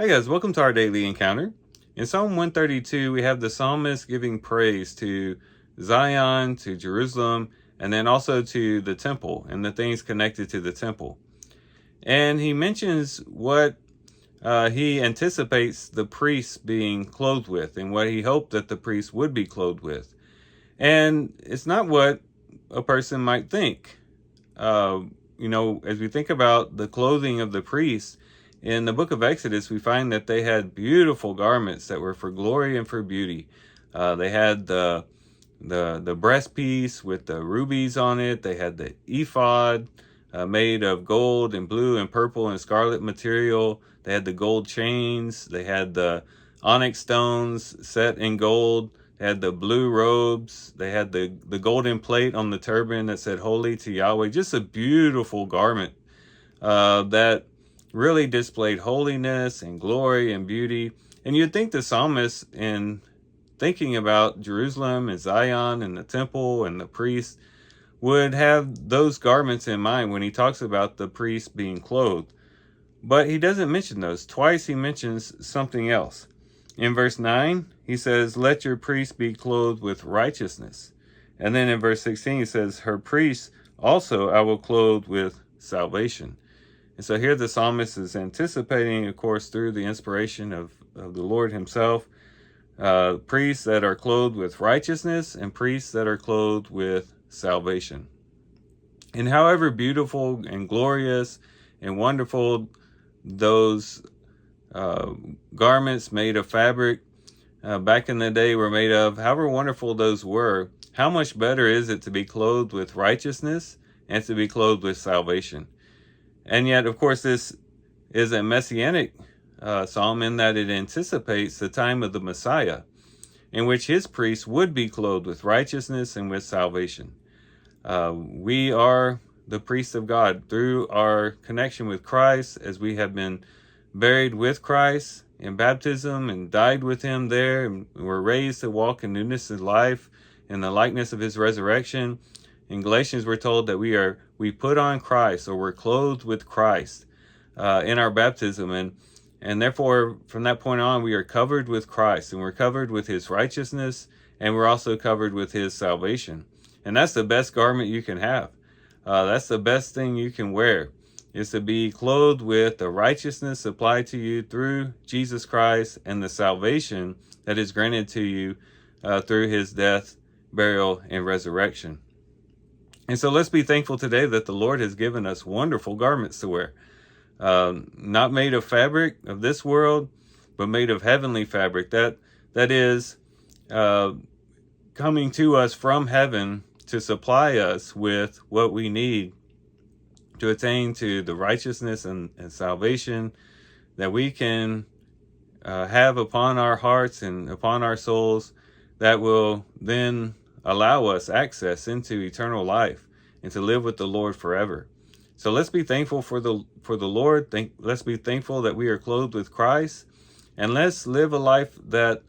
Hey guys, welcome to our daily encounter. In Psalm 132, we have the psalmist giving praise to Zion, to Jerusalem, and then also to the temple and the things connected to the temple. And he mentions what he anticipates the priests being clothed with and what he hoped that the priests would be clothed with. And it's not what a person might think. Uh, as we think about the clothing of the priests, in the book of Exodus, we find that they had beautiful garments that were for glory and for beauty. They had the breast piece with the rubies on it. They had the ephod made of gold and blue and purple and scarlet material. They had the gold chains. They had the onyx stones set in gold. They had the blue robes. They had the golden plate on the turban that said "Holy to Yahweh." Just a beautiful garment that really displayed holiness and glory and beauty. And you'd think the psalmist, in thinking about Jerusalem and Zion and the temple and the priests, would have those garments in mind when he talks about the priests being clothed. But he doesn't mention those. Twice he mentions something else. In verse 9, he says, "Let your priests be clothed with righteousness." And then in verse 16, he says, "Her priests also I will clothe with salvation." And so here the psalmist is anticipating, of course, through the inspiration of the Lord himself, priests that are clothed with righteousness and priests that are clothed with salvation. And however beautiful and glorious and wonderful those garments made of fabric back in the day were made of, however wonderful those were, how much better is it to be clothed with righteousness and to be clothed with salvation? And yet, of course, this is a messianic psalm in that it anticipates the time of the Messiah, in which his priests would be clothed with righteousness and with salvation. We are the priests of God through our connection with Christ, as we have been buried with Christ in baptism and died with him there, and were raised to walk in newness of life in the likeness of his resurrection. In Galatians, we're told that we put on Christ, or we're clothed with Christ in our baptism, and therefore from that point on we are covered with Christ, and we're covered with his righteousness, and we're also covered with his salvation. And that's the best garment you can have. That's the best thing you can wear, is to be clothed with the righteousness applied to you through Jesus Christ and the salvation that is granted to you through his death, burial, and resurrection. And so let's be thankful today that the Lord has given us wonderful garments to wear. Not made of fabric of this world, but made of heavenly fabric. That is coming to us from heaven to supply us with what we need to attain to the righteousness and salvation that we can have upon our hearts and upon our souls, that will then allow us access into eternal life and to live with the Lord forever. So let's be thankful for the Lord. Let's be thankful that we are clothed with Christ, and let's live a life that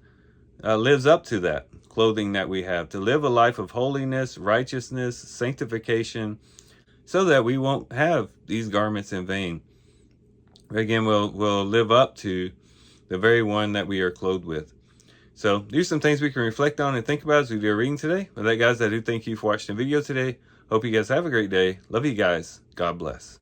lives up to that clothing that we have, to live a life of holiness, righteousness, sanctification, so that we won't have these garments in vain. Again, we'll live up to the very one that we are clothed with. So these are some things we can reflect on and think about as we do our reading today. With that, guys, I do thank you for watching the video today. Hope you guys have a great day. Love you guys. God bless.